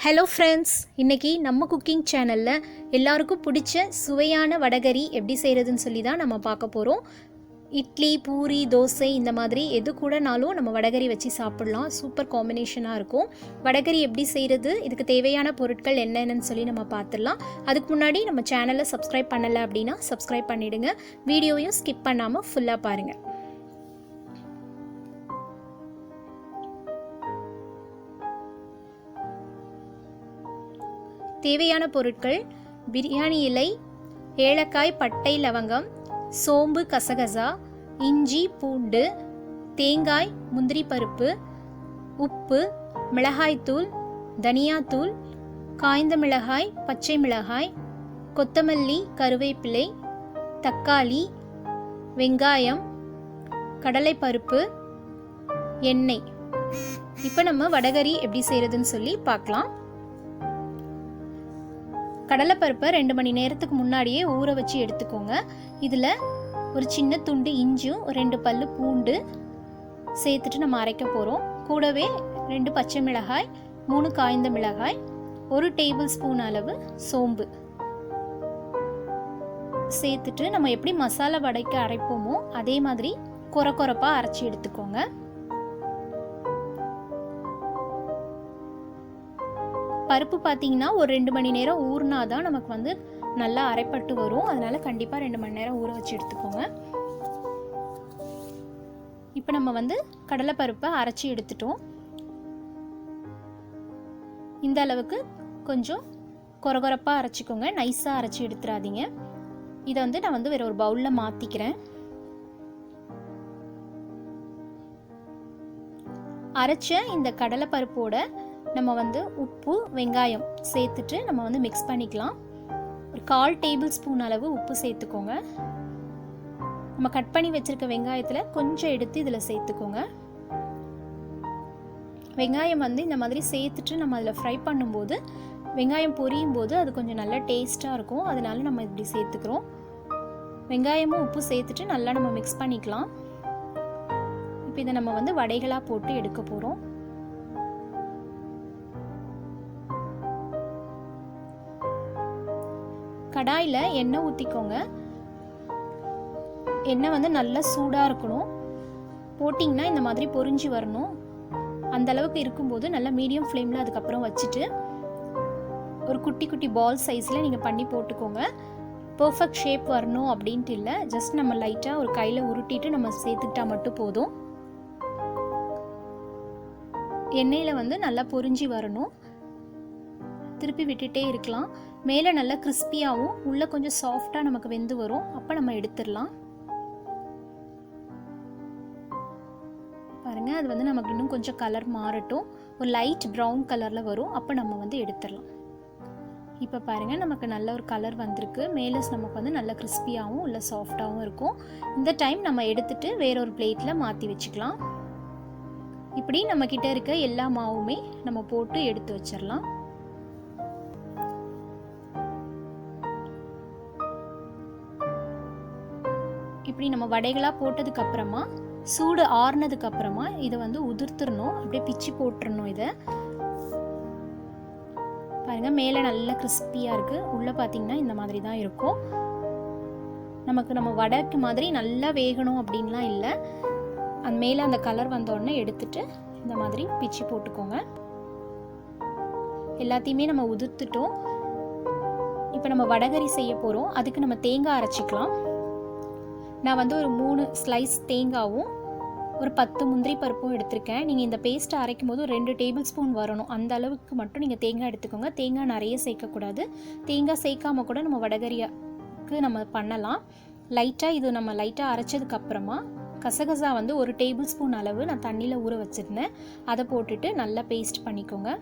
Hello friends, இன்றைக்கி நம்ம cooking சேனலில் எல்லாருக்கும் பிடிச்ச சுவையான வடகரி எப்படி செய்கிறதுன்னு சொல்லி தான் நம்ம பார்க்க போகிறோம். இட்லி, பூரி, தோசை இந்த மாதிரி எது கூடனாலும் நம்ம வடகரி வச்சு சாப்பிட்லாம். சூப்பர் காம்பினேஷனாக இருக்கும். வடகரி எப்படி செய்கிறது, இதுக்கு தேவையான பொருட்கள் என்னென்னு சொல்லி நம்ம பார்த்துடலாம். அதுக்கு முன்னாடி நம்ம சேனலை சப்ஸ்கிரைப் பண்ணலை அப்படின்னா சப்ஸ்கிரைப் பண்ணிவிடுங்க. வீடியோவையும் ஸ்கிப் பண்ணாமல் ஃபுல்லாக பாருங்கள். தேவையான பொருட்கள்: பிரியாணி இலை, ஏலக்காய், பட்டை, லவங்கம், சோம்பு, கசகசா, இஞ்சி, பூண்டு, தேங்காய், முந்திரி பருப்பு, உப்பு, மிளகாய்த்தூள், தனியாத்தூள், காய்ந்த மிளகாய், பச்சை மிளகாய், கொத்தமல்லி, கருவேப்பிலை, தக்காளி, வெங்காயம், கடலைப்பருப்பு, எண்ணெய். இப்போ நம்ம வடகரி எப்படி செய்கிறதுன்னு சொல்லி பார்க்கலாம். கடலைப்பருப்பை 2 மணி நேரத்துக்கு முன்னாடியே ஊற வச்சு எடுத்துக்கோங்க. இதில் ஒரு சின்ன துண்டு இஞ்சியும் 2 பல்லு பூண்டு சேர்த்துட்டு நம்ம அரைக்க போகிறோம். கூடவே 2 பச்சை மிளகாய், 3 காய்ந்த மிளகாய், 1 டேபிள் ஸ்பூன் அளவு சோம்பு சேர்த்துட்டு நம்ம எப்படி மசாலா வடைக்கு அரைப்போமோ அதே மாதிரி கொரப்பாக அரைச்சி எடுத்துக்கோங்க. பருப்பு பார்த்தீங்கன்னா ஒரு 2 மணி நேரம் ஊறினா தான் நமக்கு நல்லா அரைப்பட்டு வரும். அதனால் கண்டிப்பாக 2 மணி நேரம் ஊற வச்சு எடுத்துக்கோங்க. இப்போ நம்ம கடலைப்பருப்பை அரைச்சி எடுத்துட்டோம். இந்த அளவுக்கு கொஞ்சம் கொரப்பாக அரைச்சிக்கோங்க, நைஸாக அரைச்சி எடுத்துடாதீங்க. இதை நான் வேற ஒரு பவுலில் மாற்றிக்கிறேன். அரைச்ச இந்த கடலைப்பருப்போட நம்ம உப்பு, வெங்காயம் சேர்த்துட்டு நம்ம மிக்ஸ் பண்ணிக்கலாம். ஒரு 1/4 டேபிள் ஸ்பூன் அளவு உப்பு சேர்த்துக்கோங்க. நம்ம கட் பண்ணி வச்சிருக்க வெங்காயத்தில் கொஞ்சம் எடுத்து இதில் சேர்த்துக்கோங்க. வெங்காயம் இந்த மாதிரி சேர்த்துட்டு நம்ம அதில் ஃப்ரை பண்ணும்போது வெங்காயம் பொரியும் போது அது கொஞ்சம் நல்லா டேஸ்ட்டாக இருக்கும். அதனால நம்ம இப்படி சேர்த்துக்கிறோம். வெங்காயமும் உப்பு சேர்த்துட்டு நல்லா நம்ம மிக்ஸ் பண்ணிக்கலாம். இப்போ இதை நம்ம வடைகளாக போட்டு எடுக்க போகிறோம். கடாயில் எண்ணெய் ஊற்றிக்கோங்க. எண்ணெய் நல்லா சூடாக இருக்கணும். போட்டிங்கன்னா இந்த மாதிரி பொரிஞ்சு வரணும். அந்த அளவுக்கு இருக்கும்போது நல்லா மீடியம் ஃப்ளேமில் அதுக்கப்புறம் வச்சுட்டு ஒரு குட்டி குட்டி பால் சைஸில் நீங்கள் பண்ணி போட்டுக்கோங்க. பர்ஃபெக்ட் ஷேப் வரணும் அப்படின்ட்டு இல்லை, ஜஸ்ட் நம்ம லைட்டாக ஒரு கையில் உருட்டிட்டு நம்ம சேர்த்துக்கிட்டா மட்டும் போதும். எண்ணெயில் நல்லா பொரிஞ்சு வரணும். திருப்பி விட்டுட்டே இருக்கலாம். மேலே நல்லா கிறிஸ்பியாகவும் உள்ளே கொஞ்சம் சாஃப்டாக நமக்கு வெந்து வரும். அப்போ நம்ம எடுத்துடலாம். பாருங்கள், அது நமக்கு இன்னும் கொஞ்சம் கலர் மாறட்டும். ஒரு லைட் ப்ரௌன் கலரில் வரும். அப்போ நம்ம எடுத்துடலாம். இப்போ பாருங்கள், நமக்கு நல்ல ஒரு கலர் வந்திருக்கு. மேலே நமக்கு நல்லா கிறிஸ்பியாகவும் உள்ள சாஃப்டாகவும் இருக்கும். இந்த டைம் நம்ம எடுத்துட்டு வேறொரு பிளேட்டில் மாற்றி வச்சுக்கலாம். இப்படி நம்மக்கிட்ட இருக்க எல்லா மாவுமே நம்ம போட்டு எடுத்து வச்சிடலாம். இப்படி நம்ம வடைகளாக போட்டதுக்கு அப்புறமா சூடு ஆறுனதுக்கு அப்புறமா இதை உதிர்த்துடணும். அப்படியே பிச்சு போட்டுடணும். இதை பாருங்க, மேலே நல்லா கிறிஸ்பியாக இருக்குது. உள்ளே பார்த்தீங்கன்னா இந்த மாதிரி தான் இருக்கும். நம்ம வடைக்கு மாதிரி நல்லா வேகணும் அப்படின்லாம் இல்லை. அது மேலே அந்த கலர் வந்தோடனே எடுத்துட்டு இந்த மாதிரி பிச்சு போட்டுக்கோங்க. எல்லாத்தையுமே நம்ம உதிர்த்துட்டோம். இப்போ நம்ம வடகரி செய்ய போகிறோம். அதுக்கு நம்ம தேங்காய் அரைச்சிக்கலாம். நான் ஒரு 3 ஸ்லைஸ் தேங்காவும் ஒரு 10 முந்திரி பருப்பும் எடுத்திருக்கேன். நீங்கள் இந்த பேஸ்ட்டை அரைக்கும் போது 2 டேபிள் ஸ்பூன் வரணும். அந்த அளவுக்கு மட்டும் நீங்கள் தேங்காய் எடுத்துக்கோங்க. தேங்காய் நிறைய சேர்க்கக்கூடாது. தேங்காய் சேர்க்காம கூட நம்ம வடகரியாக்கு நம்ம பண்ணலாம். லைட்டாக இது நம்ம லைட்டாக அரைச்சதுக்கப்புறமா கசகசா 1 டேபிள் ஸ்பூன் அளவு நான் தண்ணியில் ஊற வச்சுருந்தேன். அதை போட்டுட்டு நல்லா பேஸ்ட் பண்ணிக்கோங்க.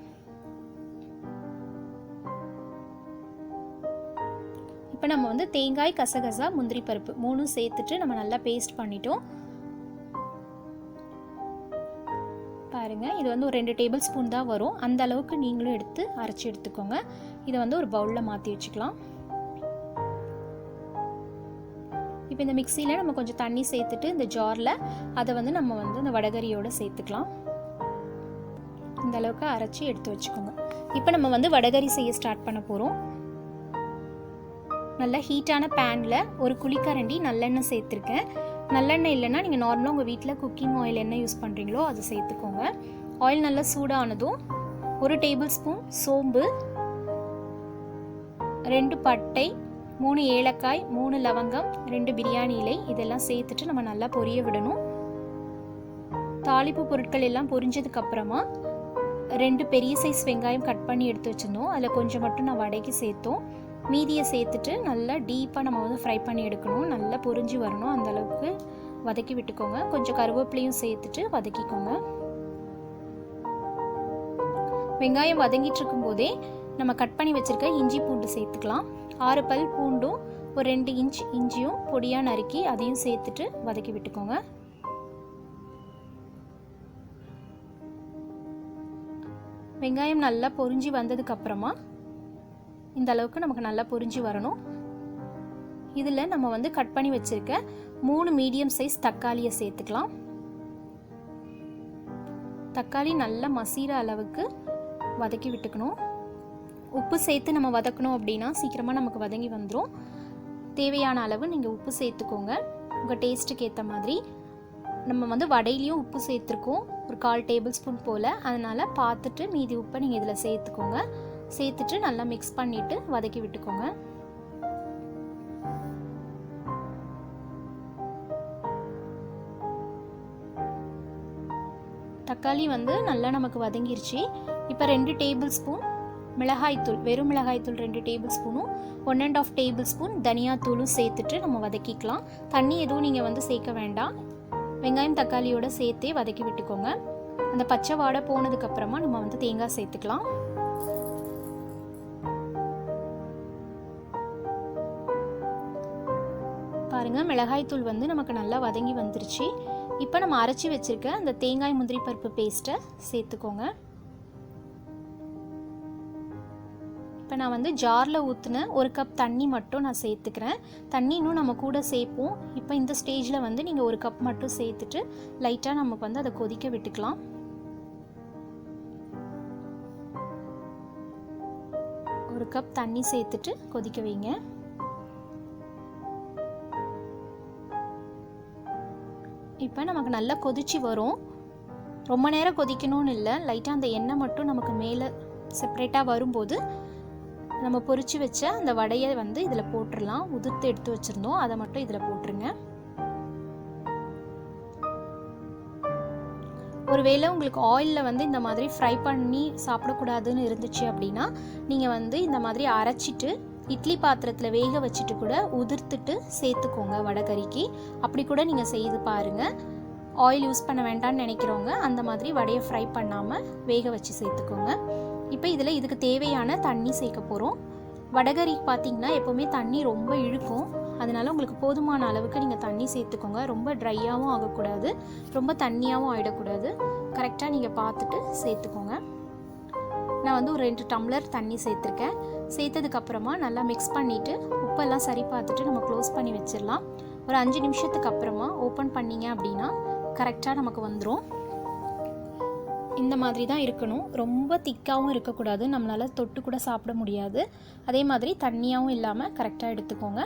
இப்போ நம்ம தேங்காய், கசகசா, முந்திரி பருப்பு 3 சேர்த்துட்டு நம்ம நல்லா பேஸ்ட் பண்ணிட்டோம். பாருங்கள், இது ஒரு 2 டேபிள் ஸ்பூன் தான் வரும். அந்த அளவுக்கு நீங்களும் எடுத்து அரைச்சி எடுத்துக்கோங்க. இதை ஒரு பவுலில் மாற்றி வச்சுக்கலாம். இப்போ இந்த மிக்சியில் நம்ம கொஞ்சம் தண்ணி சேர்த்துட்டு இந்த ஜாரில் அதை நம்ம இந்த வடகரியோடு சேர்த்துக்கலாம். இந்த அளவுக்கு அரைச்சி எடுத்து வச்சுக்கோங்க. இப்போ நம்ம வந்து வடகறி செய்ய ஸ்டார்ட் பண்ண போகிறோம். நல்லா ஹீட்டான பேனில் ஒரு குழிக்கரண்டி நல்லெண்ணெய் சேர்த்துருக்கேன். நல்லெண்ணெய் இல்லைன்னா நீங்கள் நார்மலாக உங்கள் வீட்டில் குக்கிங் ஆயில் என்ன யூஸ் பண்ணுறீங்களோ அதை சேர்த்துக்கோங்க. ஆயில் நல்லா சூடானதும் 1 டேபிள் ஸ்பூன் சோம்பு, 2 பட்டை, 3 ஏலக்காய், 3 லவங்கம், 2 பிரியாணி இலை இதெல்லாம் சேர்த்துட்டு நம்ம நல்லா பொரிய விடணும். தாளிப்பு பொருட்கள் எல்லாம் பொரிஞ்சதுக்கு அப்புறமா 2 பெரிய சைஸ் வெங்காயம் கட் பண்ணி எடுத்து வச்சுருந்தோம். அதில் கொஞ்சம் மட்டும் நான் வடைக்கு சேர்த்தோம். மீதியை சேர்த்துட்டு நல்லா டீப்பாக நம்ம வந்து ஃப்ரை பண்ணி எடுக்கணும். நல்லா பொரிஞ்சு வரணும், அந்தளவுக்கு வதக்கி விட்டுக்கோங்க. கொஞ்சம் கருவேப்பிலையும் சேர்த்துட்டு வதக்கிக்கோங்க. வெங்காயம் வதங்கிட்டு இருக்கும்போதே நம்ம கட் பண்ணி வச்சுருக்க இஞ்சி பூண்டு சேர்த்துக்கலாம். 6 பல் பூண்டும் ஒரு 2 இன்ச் இஞ்சியும் பொடியாக நறுக்கி அதையும் சேர்த்துட்டு வதக்கி விட்டுக்கோங்க. வெங்காயம் நல்லா பொரிஞ்சு வந்ததுக்கப்புறமா இந்த அளவுக்கு நமக்கு நல்லா பொரிஞ்சு வரணும். இதில் நம்ம வந்து கட் பண்ணி வச்சுருக்க 3 மீடியம் சைஸ் தக்காளியை சேர்த்துக்கலாம். தக்காளி நல்லா மசிகிற அளவுக்கு வதக்கி விட்டுக்கணும். உப்பு சேர்த்து நம்ம வதக்கணும் அப்படின்னா சீக்கிரமாக நமக்கு வதங்கி வந்துடும். தேவையான அளவு நீங்கள் உப்பு சேர்த்துக்கோங்க, உங்கள் டேஸ்ட்டுக்கு ஏற்ற மாதிரி. நம்ம வந்து வடையிலையும் உப்பு சேர்த்துருக்கோம், ஒரு 1/4 டேபிள் ஸ்பூன் போல். அதனால் பார்த்துட்டு மீதி உப்பை நீங்கள் இதில் சேர்த்துக்கோங்க. சேர்த்துட்டு நல்லா மிக்ஸ் பண்ணிவிட்டு வதக்கி விட்டுக்கோங்க. தக்காளி வந்து நல்லா நமக்கு வதங்கிருச்சு. இப்போ 2 டேபிள் ஸ்பூன் மிளகாய்த்தூள், வெறும் மிளகாய்த்தூள் 2 டேபிள் ஸ்பூனும் 1.5 டேபிள் ஸ்பூன் தனியாத்தூளும் சேர்த்துட்டு நம்ம வதக்கிக்கலாம். தண்ணி எதுவும் நீங்கள் வந்து சேர்க்க வேண்டாம். வெங்காயம் தக்காளியோட சேர்த்தே வதக்கி விட்டுக்கோங்க. அந்த பச்சை வாடை போனதுக்கப்புறமா நம்ம வந்து தேங்காய் சேர்த்துக்கலாம். பாருங்கள், மிளகாய்த்தூள் வந்து நமக்கு நல்லா வதங்கி வந்துருச்சு. இப்போ நம்ம அரைச்சி வச்சுருக்க அந்த தேங்காய் முந்திரி பருப்பு பேஸ்ட்டை சேர்த்துக்கோங்க. இப்போ நான் வந்து ஜாரில் ஊற்றின 1 கப் தண்ணி மட்டும் நான் சேர்த்துக்கிறேன். தண்ணி இன்னும் நம்ம கூட சேர்ப்போம். இப்போ இந்த ஸ்டேஜில் வந்து நீங்கள் 1 கப் மட்டும் சேர்த்துட்டு லைட்டாக நமக்கு வந்து அதை கொதிக்க விட்டுக்கலாம். ஒரு கப் தண்ணி சேர்த்துட்டு கொதிக்க வைங்க. இப்போ நமக்கு நல்லா கொதிச்சு வரும். ரொம்ப நேரம் கொதிக்கணும்னு இல்லை, லைட்டாக அந்த எண்ணெய் மட்டும் நமக்கு மேலே செப்ரேட்டாக வரும்போது நம்ம பொரிச்சு வச்ச அந்த வடையை வந்து இதில் போட்டுடலாம். உதிர்த்து எடுத்து வச்சுருந்தோம், அதை மட்டும் இதில் போட்டுருங்க. ஒருவேளை உங்களுக்கு ஆயிலில் வந்து இந்த மாதிரி ஃப்ரை பண்ணி சாப்பிடக்கூடாதுன்னு இருந்துச்சு அப்படின்னா நீங்கள் வந்து இந்த மாதிரி அரைச்சிட்டு இட்லி பாத்திரத்தில் வேக வச்சுட்டு கூட உதிர்த்துட்டு சேர்த்துக்கோங்க வடைகறிக்கு. அப்படி கூட நீங்கள் செய்து பாருங்கள். ஆயில் யூஸ் பண்ண வேண்டாம்னு நினைக்கிறவங்க அந்த மாதிரி வடையை ஃப்ரை பண்ணாமல் வேக வச்சு சேர்த்துக்கோங்க. இப்போ இதில் இதுக்கு தேவையான தண்ணி சேர்க்க போகிறோம். வடைகறி பார்த்திங்கன்னா எப்போவுமே தண்ணி ரொம்ப இழுக்கும். அதனால் உங்களுக்கு போதுமான அளவுக்கு நீங்கள் தண்ணி சேர்த்துக்கோங்க. ரொம்ப ட்ரையாகவும் ஆகக்கூடாது, ரொம்ப தண்ணியாகவும் ஆகிடக்கூடாது. கரெக்டாக நீங்கள் பார்த்துட்டு சேர்த்துக்கோங்க. நான் வந்து ஒரு 2 டம்ளர் தண்ணி சேர்த்துருக்கேன். சேர்த்ததுக்கப்புறமா நல்லா மிக்ஸ் பண்ணிவிட்டு உப்பெல்லாம் சரி பார்த்துட்டு நம்ம க்ளோஸ் பண்ணி வச்சிடலாம். ஒரு 5 நிமிஷத்துக்கு அப்புறமா ஓப்பன் பண்ணிங்க அப்படின்னா கரெக்டாக நமக்கு வந்துடும். இந்த மாதிரி தான் இருக்கணும். ரொம்ப திக்காகவும் இருக்கக்கூடாது, நம்மளால் தொட்டு கூட சாப்பிட முடியாது. அதே மாதிரி தண்ணியாகவும் இல்லாமல் கரெக்டாக எடுத்துக்கோங்க.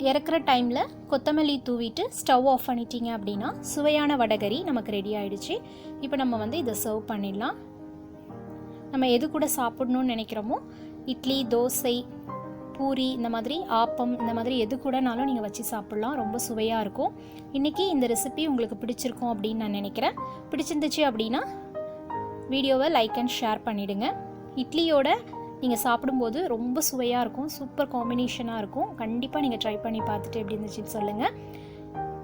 இறக்குற டைமில் கொத்தமல்லி தூவிட்டு ஸ்டவ் ஆஃப் பண்ணிட்டீங்க அப்படின்னா சுவையான வடைகறி நமக்கு ரெடி ஆகிடுச்சு. இப்போ நம்ம வந்து இதை சர்வ் பண்ணிடலாம். நம்ம எது கூட சாப்பிடணும்னு நினைக்கிறோமோ, இட்லி, தோசை, பூரி, இந்த மாதிரி ஆப்பம், இந்த மாதிரி எது கூடனாலும் நீங்கள் வச்சு சாப்பிட்லாம். ரொம்ப சுவையாக இருக்கும். இன்றைக்கி இந்த ரெசிபி உங்களுக்கு பிடிச்சிருக்கும் அப்படின்னு நான் நினைக்கிறேன். பிடிச்சிருந்துச்சு அப்படின்னா வீடியோவை லைக் அண்ட் ஷேர் பண்ணிவிடுங்க. இட்லியோட நீங்கள் சாப்பிடும்போது ரொம்ப சுவையாக இருக்கும், சூப்பர் காம்பினேஷனாக இருக்கும். கண்டிப்பாக நீங்கள் ட்ரை பண்ணி பார்த்துட்டு எப்படி இருந்துச்சுன்னு சொல்லுங்கள்.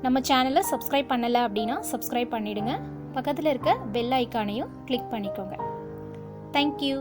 நம்ம சேனலை சப்ஸ்கிரைப் பண்ணலை அப்படின்னா சப்ஸ்கிரைப் பண்ணிவிடுங்க. பக்கத்தில் இருக்க பெல் ஐக்கானையும் கிளிக் பண்ணிக்கோங்க. Thank you.